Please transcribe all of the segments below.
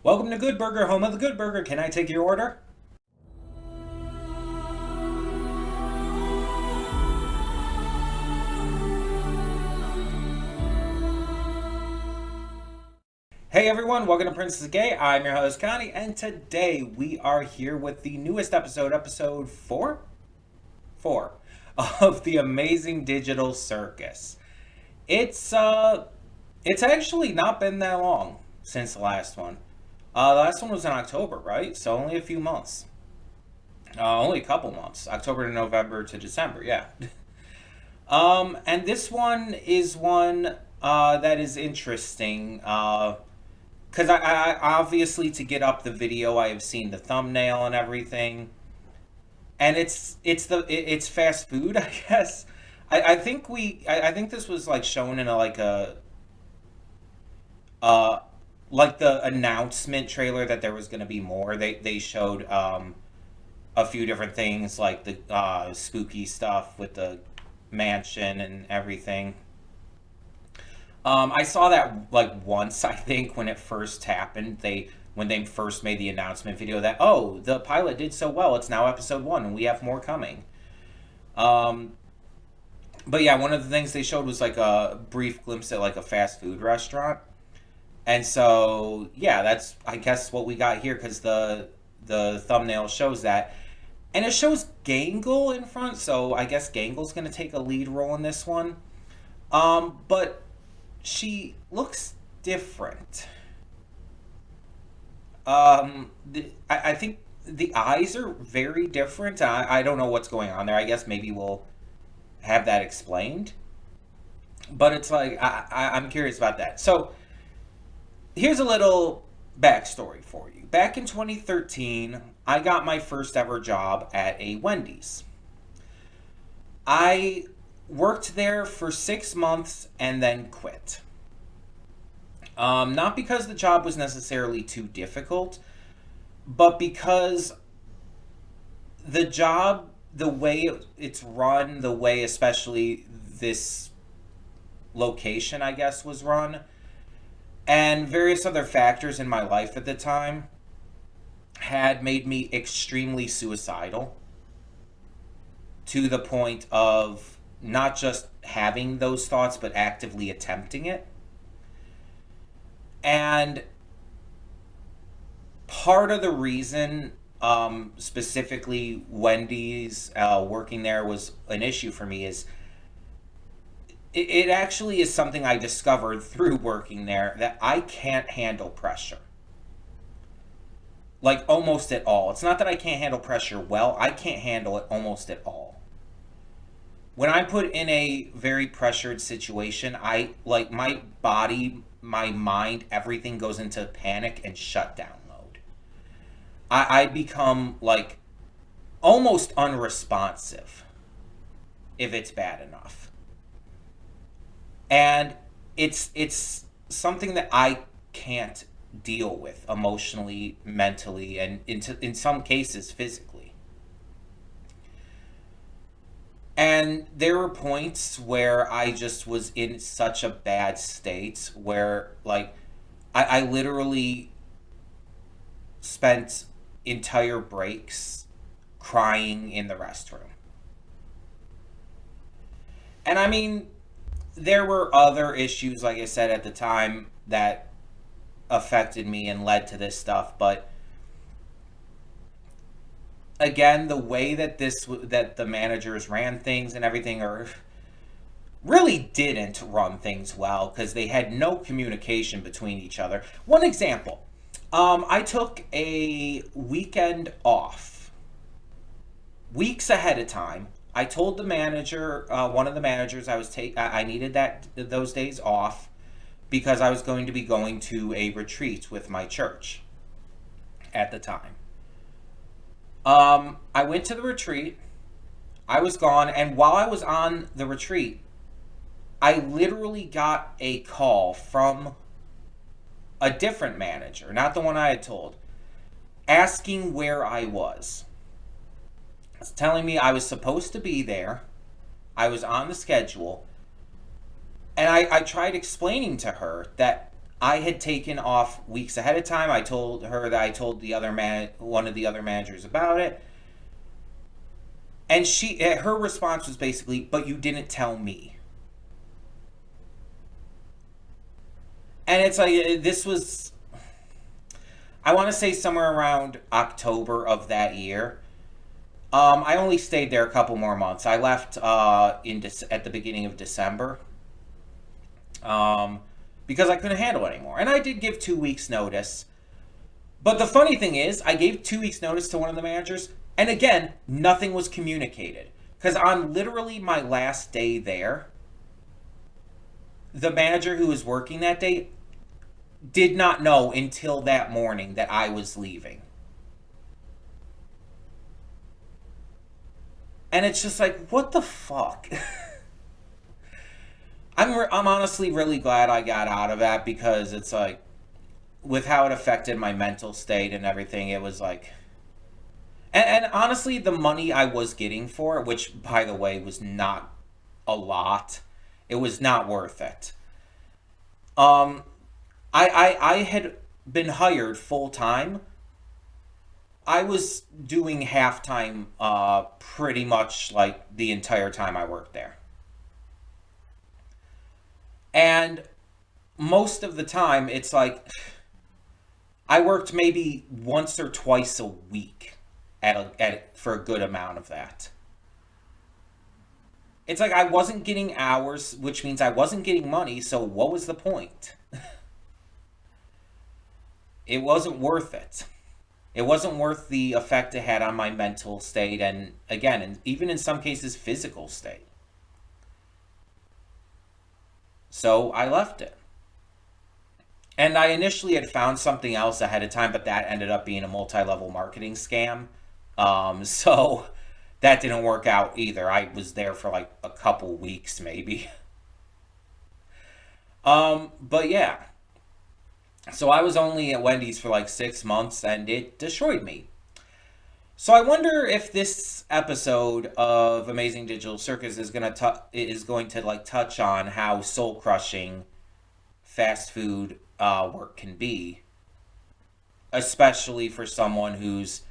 Welcome to Good Burger, home of the Good Burger. Can I take your order? Hey everyone, welcome to Princess Gay. I'm your host Connie, and today we are here with the newest episode, episode 4 of the amazing digital circus. It's it's actually not been that long since the last one. The last one was in October, right? So only a few months. Only a couple months. October to November to December, yeah. And this one is one that is interesting. Because I obviously, to get up the video, I have seen the thumbnail and everything, and it's fast food, I guess. I think this was like shown in uh like the announcement trailer that there was going to be more. They showed a few different things, like the spooky stuff with the mansion and everything. I saw that like once, I think, when it first happened. When they first made the announcement video that, oh, the pilot did so well, it's now episode 1 and we have more coming. Um, but yeah, one of the things they showed was like a brief glimpse at like a fast food restaurant. And so yeah, that's, I guess, what we got here, because the thumbnail shows that. And it shows Gangle in front, so I guess Gangle's gonna take a lead role in this one. But she looks different. I think the eyes are very different. I don't know what's going on there. I guess maybe we'll have that explained. But it's like, I'm curious about that. So here's a little backstory for you. Back in 2013, I got my first ever job at a Wendy's. I worked there for 6 months and then quit. Not because the job was necessarily too difficult, but because the job, the way it's run, the way especially this location, I guess, was run, and various other factors in my life at the time had made me extremely suicidal, to the point of not just having those thoughts, but actively attempting it. And part of the reason, specifically Wendy's working there was an issue for me, is it actually is something I discovered through working there, that I can't handle pressure. Like, almost at all. It's not that I can't handle pressure well, I can't handle it almost at all. When I'm put in a very pressured situation, I, like, my body, my mind, everything goes into panic and shutdown mode. I become, like, almost unresponsive if it's bad enough. And it's something that I can't deal with emotionally, mentally, and in some cases physically. And there were points where I just was in such a bad state where, like, I literally spent entire breaks crying in the restroom. And I mean, there were other issues, like I said, at the time that affected me and led to this stuff, but again, the way that that the managers ran things and everything, or really didn't run things well, because they had no communication between each other. One example, I took a weekend off weeks ahead of time. I told the manager, one of the managers, I needed those days off because I was going to be going to a retreat with my church at the time. I went to the retreat. I was gone, and while I was on the retreat, I literally got a call from a different manager, not the one I had told, asking where I was. It's telling me I was supposed to be there, I was on the schedule, and I tried explaining to her that I had taken off weeks ahead of time. I told her that I told one of the other managers about it. And her response was basically, "But you didn't tell me." And it's like, this was, I want to say somewhere around October of that year. I only stayed there a couple more months. I left at the beginning of December, because I couldn't handle it anymore. And I did give 2 weeks notice. But the funny thing is, I gave 2 weeks notice to one of the managers, and again, nothing was communicated. Because on literally my last day there, the manager who was working that day did not know until that morning that I was leaving. And it's just like, what the fuck? I'm honestly really glad I got out of that, because it's like, with how it affected my mental state and everything, it was like, and honestly, the money I was getting for it, which by the way was not a lot, it was not worth it. Um, I had been hired full time. I was doing halftime, pretty much like the entire time I worked there. And most of the time, it's like I worked maybe once or twice a week for a good amount of that. It's like I wasn't getting hours, which means I wasn't getting money, so what was the point? It wasn't worth it. It wasn't worth the effect it had on my mental state, and again, and even in some cases, physical state. So I left it. And I initially had found something else ahead of time, but that ended up being a multi-level marketing scam. So that didn't work out either. I was there for like a couple weeks, maybe. But yeah. So I was only at Wendy's for like 6 months, and it destroyed me. So I wonder if this episode of Amazing Digital Circus is going to like touch on how soul crushing fast food work can be, especially for someone who's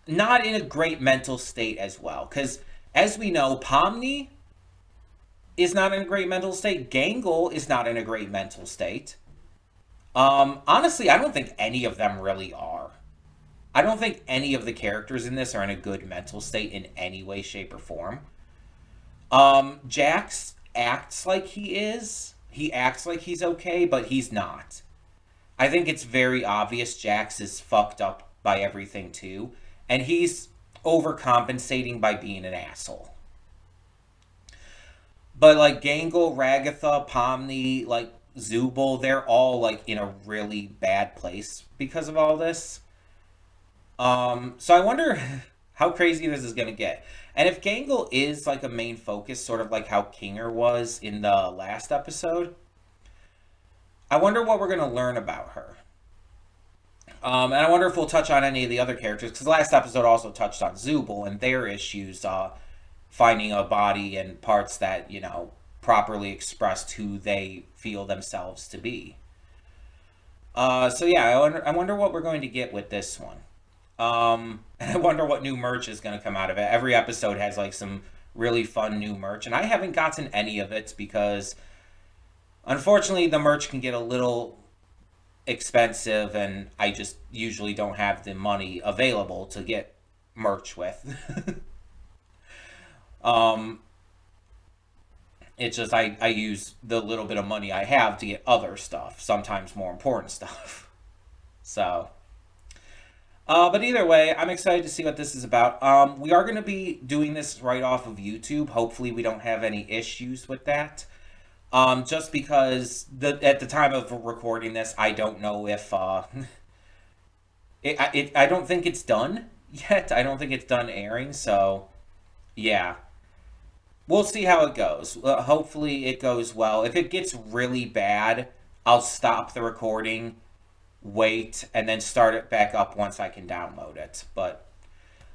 not in a great mental state as well. Because as we know, Pomni is not in a great mental state. Gangle is not in a great mental state. Honestly, I don't think any of them really are. I don't think any of the characters in this are in a good mental state in any way, shape, or form. Jax acts like he is. He acts like he's okay, but he's not. I think it's very obvious Jax is fucked up by everything too, and he's overcompensating by being an asshole. But like Gangle, Ragatha, Pomni, like Zubul, they're all like in a really bad place because of all this. So I wonder how crazy this is gonna get. And if Gangle is like a main focus, sort of like how Kinger was in the last episode, I wonder what we're gonna learn about her. And I wonder if we'll touch on any of the other characters, because the last episode also touched on Zubul and their issues, finding a body and parts that, properly expressed who they feel themselves to be. So yeah, I wonder what we're going to get with this one. And I wonder what new merch is going to come out of it. Every episode has like some really fun new merch, and I haven't gotten any of it because unfortunately the merch can get a little expensive, and I just usually don't have the money available to get merch with. um, it's just I use the little bit of money I have to get other stuff, sometimes more important stuff. So, but either way, I'm excited to see what this is about. We are going to be doing this right off of YouTube. Hopefully we don't have any issues with that. Just because at the time of recording this, I don't know if I don't think it's done yet. I don't think it's done airing. So yeah, we'll see how it goes. Hopefully it goes well. If it gets really bad, I'll stop the recording, wait, and then start it back up once I can download it. But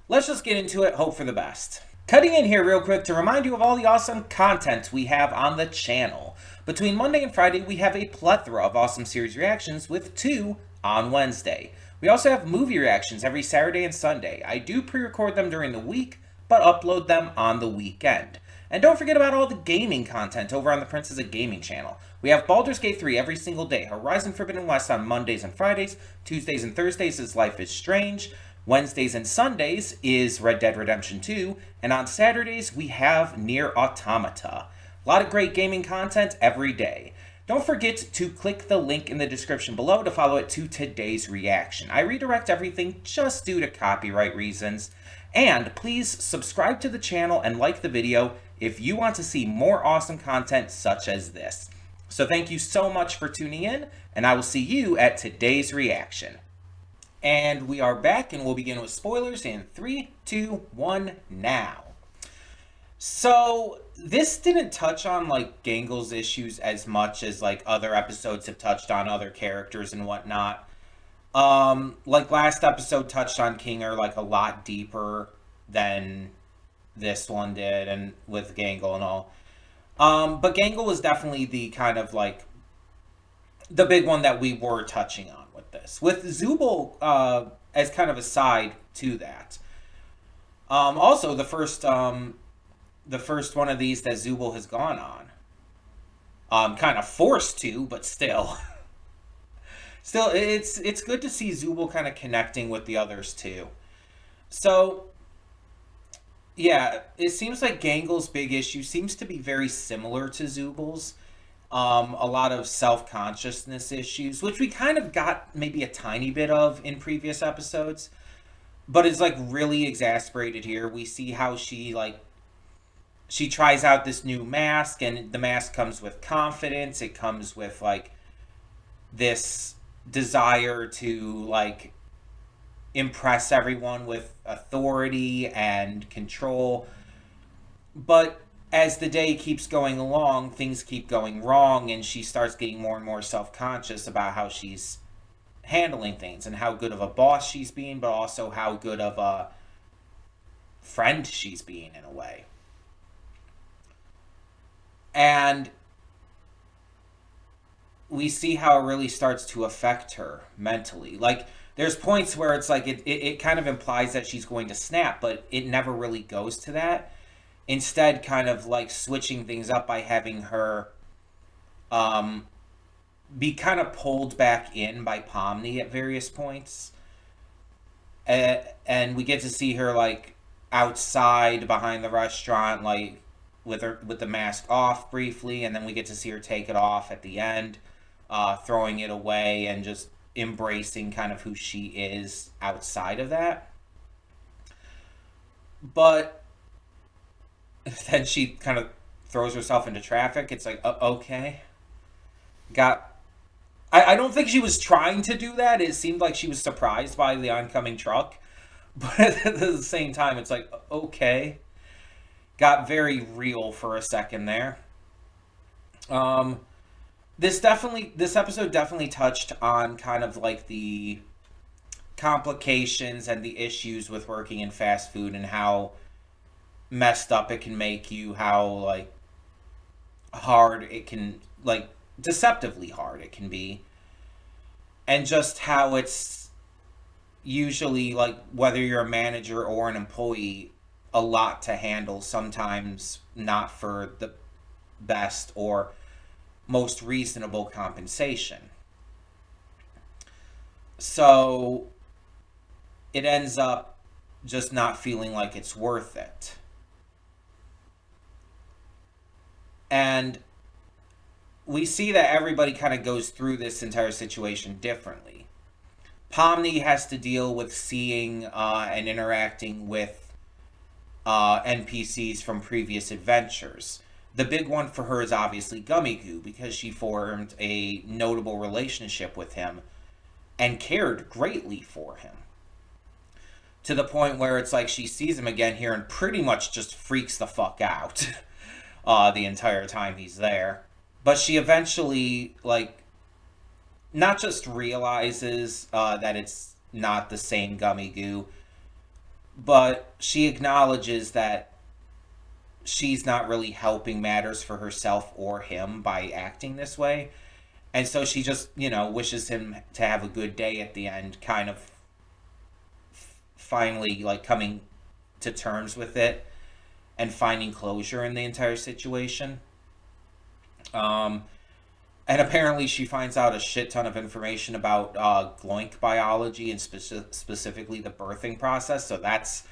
let's just get into it. Hope for the best. Cutting in here real quick to remind you of all the awesome content we have on the channel. Between Monday and Friday, we have a plethora of awesome series reactions with 2 on Wednesday. We also have movie reactions every Saturday and Sunday. I do pre-record them during the week, but upload them on the weekend. And don't forget about all the gaming content over on the Princess of Gaming channel. We have Baldur's Gate 3 every single day, Horizon Forbidden West on Mondays and Fridays, Tuesdays and Thursdays is Life is Strange, Wednesdays and Sundays is Red Dead Redemption 2, and on Saturdays we have Nier Automata. A lot of great gaming content every day. Don't forget to click the link in the description below to follow it to today's reaction. I redirect everything just due to copyright reasons. And please subscribe to the channel and like the video if you want to see more awesome content such as this. So thank you so much for tuning in, and I will see you at today's reaction. And we are back, and we'll begin with spoilers in 3, 2, 1, now. So this didn't touch on like Gangle's issues as much as like other episodes have touched on other characters and whatnot. Like last episode touched on Kinger like a lot deeper than this one did, and with Gangle and all. But Gangle was definitely the kind of like the big one that we were touching on with this. With Zubul as kind of a side to that. Also the first one of these that Zubul has gone on. Kind of forced to, but still. Still, it's good to see Zubul kind of connecting with the others too. So, yeah, it seems like Gangle's big issue seems to be very similar to Zubul's. A lot of self-consciousness issues, which we kind of got maybe a tiny bit of in previous episodes. But it's like really exasperated here. We see how she tries out this new mask, and the mask comes with confidence. It comes with like this desire to like impress everyone with authority and control. But as the day keeps going along, things keep going wrong, and she starts getting more and more self-conscious about how she's handling things and how good of a boss she's being, but also how good of a friend she's being in a way. And we see how it really starts to affect her mentally. Like, there's points where it's like it kind of implies that she's going to snap, but it never really goes to that. Instead, kind of like switching things up by having her be kind of pulled back in by Pomni at various points. And we get to see her like outside behind the restaurant, like with the mask off briefly, and then we get to see her take it off at the end, throwing it away and just embracing kind of who she is outside of that. But then she kind of throws herself into traffic. It's like, okay. I don't think she was trying to do that. It seemed like she was surprised by the oncoming truck. But at the same time, it's like, okay. Got very real for a second there. This episode definitely touched on kind of like the complications and the issues with working in fast food and how messed up it can make you, how like hard it can, like deceptively hard it can be, and just how it's usually like whether you're a manager or an employee, a lot to handle, sometimes not for the best or most reasonable compensation. So it ends up just not feeling like it's worth it. And we see that everybody kind of goes through this entire situation differently. Pomni has to deal with seeing and interacting with NPCs from previous adventures. The big one for her is obviously Gummy Goo, because she formed a notable relationship with him and cared greatly for him. To the point where it's like she sees him again here and pretty much just freaks the fuck out the entire time he's there. But she eventually, like, not just realizes that it's not the same Gummy Goo, but she acknowledges that she's not really helping matters for herself or him by acting this way. And so she just, wishes him to have a good day at the end, kind of finally like coming to terms with it and finding closure in the entire situation. Um, and apparently, she finds out a shit ton of information about gloink biology and specifically the birthing process. So that's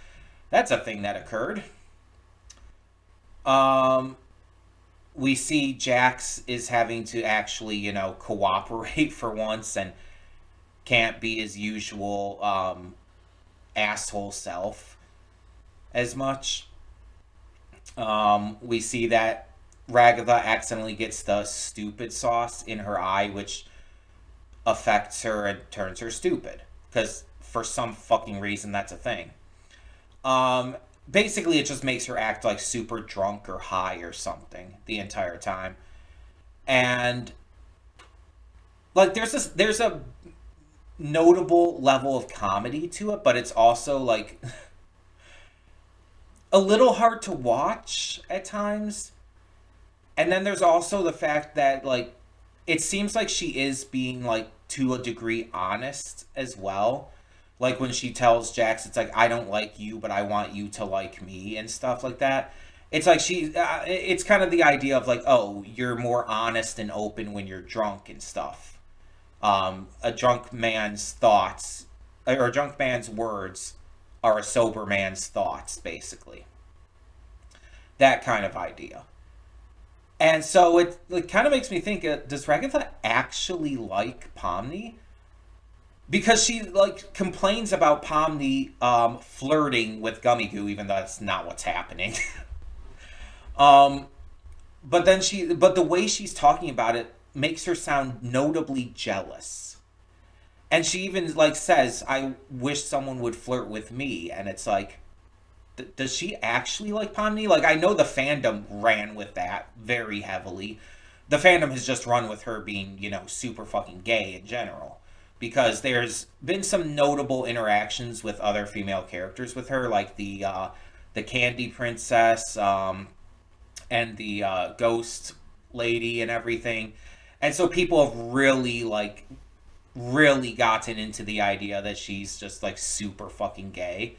a thing that occurred. Um, we see Jax is having to actually, cooperate for once and can't be his usual asshole self as much. We see that Ragatha accidentally gets the stupid sauce in her eye, which affects her and turns her stupid. Because for some fucking reason, that's a thing. Um, Basically, it just makes her act like super drunk or high or something the entire time. And like, there's a notable level of comedy to it, but it's also like a little hard to watch at times. And then there's also the fact that like it seems like she is being like to a degree honest as well. Like when she tells Jax, it's like I don't like you, but I want you to like me and stuff like that. It's like it's kind of the idea of like, oh, you're more honest and open when you're drunk and stuff. A drunk man's thoughts or a drunk man's words are a sober man's thoughts, basically. That kind of idea. And so it kind of makes me think: does Ragatha actually like Pomni? Because she like complains about Pomni flirting with Gummy Goo, even though that's not what's happening. um, but the way she's talking about it makes her sound notably jealous. And she even like says, "I wish someone would flirt with me," and it's like, does she actually like Pomni? Like, I know the fandom ran with that very heavily. The fandom has just run with her being, super fucking gay in general. Because there's been some notable interactions with other female characters with her, like the Candy Princess, and the Ghost Lady and everything. And so people have really, like, really gotten into the idea that she's just, like, super fucking gay.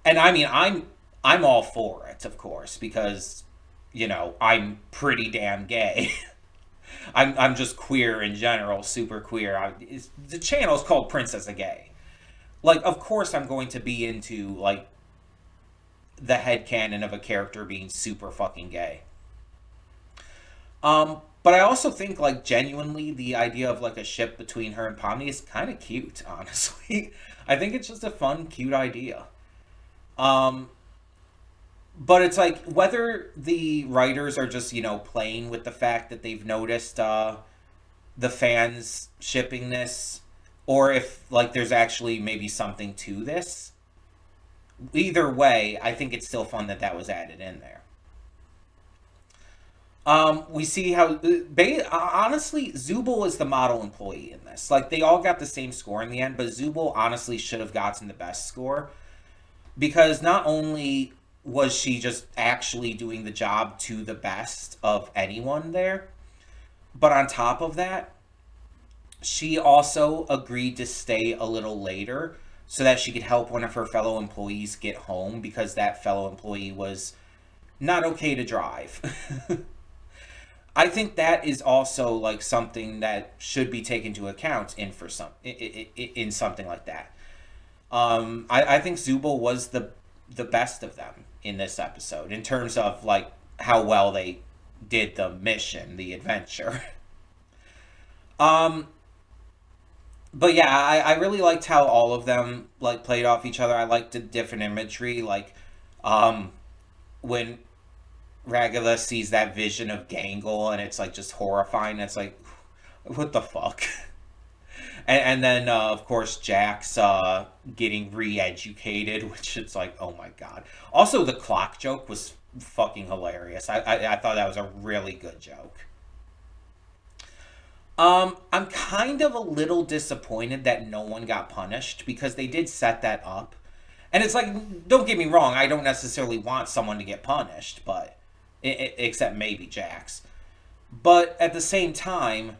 And I mean, I'm all for it, of course, because I'm pretty damn gay. I'm just queer in general, super queer. The channel's called Princess a Gay. Like, of course, I'm going to be into like the headcanon of a character being super fucking gay. But I also think like genuinely the idea of like a ship between her and Pomni is kind of cute. Honestly, I think it's just a fun, cute idea. Um, but it's like whether the writers are just playing with the fact that they've noticed the fans shipping this, or if like there's actually maybe something to this. Either way, I think it's still fun that that was added in there. We see how honestly Zubul is the model employee in this. Like they all got the same score in the end, but Zubul honestly should have gotten the best score because not only was she just actually doing the job to the best of anyone there, but on top of that, she also agreed to stay a little later so that she could help one of her fellow employees get home because that fellow employee was not okay to drive. I think that is also like something that should be taken into account in something like that. I think Zubul was the best of them in this episode in terms of like how well they did the mission, the adventure. um, but yeah, I really liked how all of them like played off each other. I liked the different imagery, like um, when Ragula sees that vision of Gangle and it's like just horrifying. It's like, what the fuck? And then of course Jack's getting re-educated, which it's like, oh my god. Also, the clock joke was fucking hilarious. I thought that was a really good joke. I'm kind of a little disappointed that no one got punished because they did set that up. And it's like, don't get me wrong, I don't necessarily want someone to get punished, but except maybe Jax. But at the same time,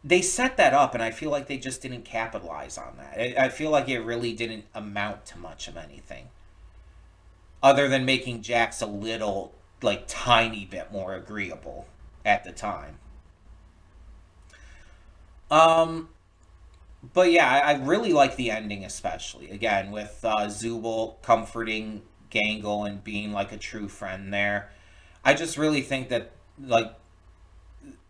they set that up, and I feel like they just didn't capitalize on that. I feel like it really didn't amount to much of anything, other than making Jax a little, like, tiny bit more agreeable at the time. Um, but yeah, I really like the ending, especially again with Zubul comforting Gangle and being like a true friend there. I just really think that like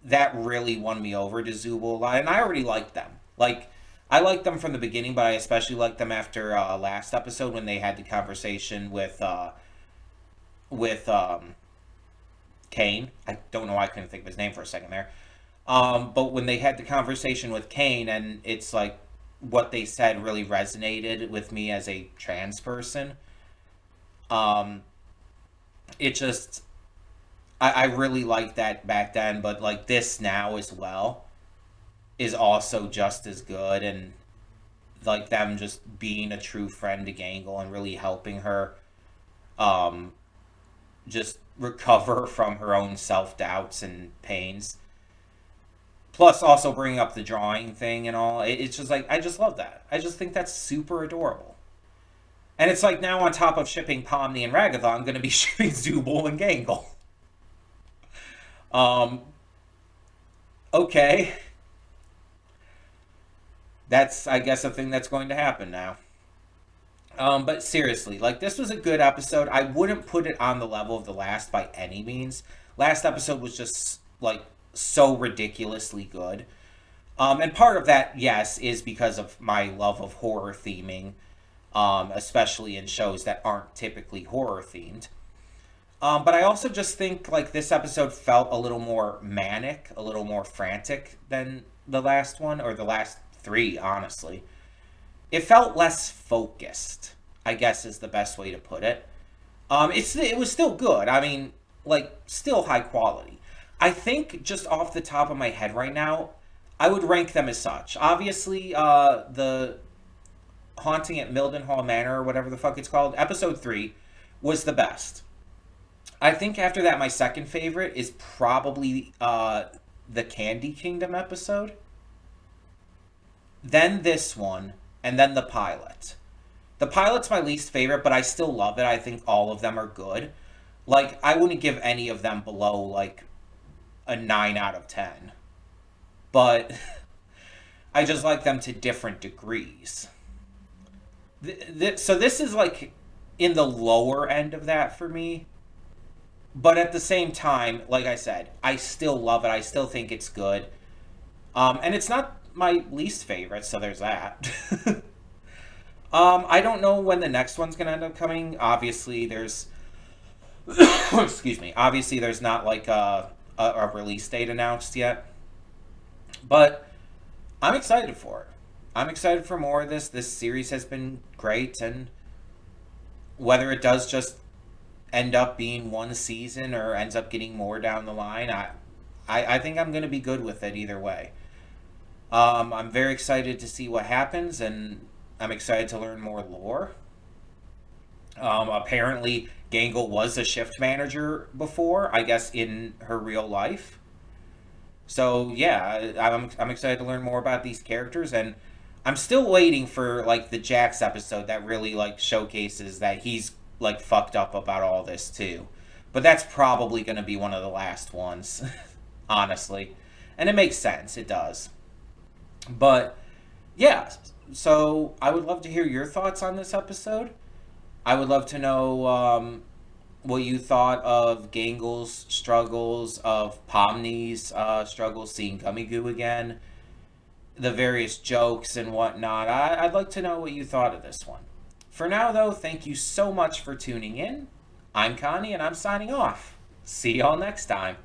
that really won me over to Zubul a lot, and I already liked them. Like I liked them from the beginning, but I especially liked them after last episode when they had the conversation with Kane. I don't know why I couldn't think of his name for a second there. But when they had the conversation with Kane, and it's like what they said really resonated with me as a trans person. Um, it just, I really liked that back then, but like this now as well is also just as good. And like them just being a true friend to Gangle and really helping her um, just recover from her own self doubts and pains. Plus, also bringing up the drawing thing and all. It's just like, I just love that. I just think that's super adorable. And it's like now on top of shipping Pomni and Ragatha, I'm going to be shipping Zubul and Gangle. Um, okay. That's, I guess, a thing that's going to happen now. But seriously, like, this was a good episode. I wouldn't put it on the level of the last by any means. Last episode was just, like, so ridiculously good. And part of that, yes, is because of my love of horror theming, especially in shows that aren't typically horror themed. But I also just think like this episode felt a little more manic, a little more frantic than the last one, or the last three, honestly. It felt less focused, I guess is the best way to put it. It was still good. I mean, like still high quality. I think just off the top of my head right now, I would rank them as such. Obviously, the Haunting at Mildenhall Manor or whatever the fuck it's called, episode 3 was the best. I think after that my second favorite is probably the Candy Kingdom episode, then this one, and then the pilot. The pilot's my least favorite, but I still love it. I think all of them are good. Like I wouldn't give any of them below like a 9 out of 10. But I just like them to different degrees. So this is like in the lower end of that for me. But at the same time, like I said, I still love it. I still think it's good. And it's not my least favorite, so there's that. I don't know when the next one's going to end up coming. Obviously, there's... excuse me. Obviously, there's not like a release date announced yet. But I'm excited for it. I'm excited for more of this. This series has been great, and whether it does just end up being one season or ends up getting more down the line, I think I'm going to be good with it either way. I'm very excited to see what happens, and I'm excited to learn more lore. Apparently, Gangle was a shift manager before, I guess, in her real life. So yeah, I'm excited to learn more about these characters, and I'm still waiting for like the Jax episode that really like showcases that he's like fucked up about all this too. But that's probably going to be one of the last ones, honestly. And it makes sense, it does. But yeah, so I would love to hear your thoughts on this episode. I would love to know what you thought of Gangle's struggles, of Pomni's struggles seeing Gummy Goo again, the various jokes and whatnot. I'd like to know what you thought of this one. For now, though, thank you so much for tuning in. I'm Connie, and I'm signing off. See y'all next time.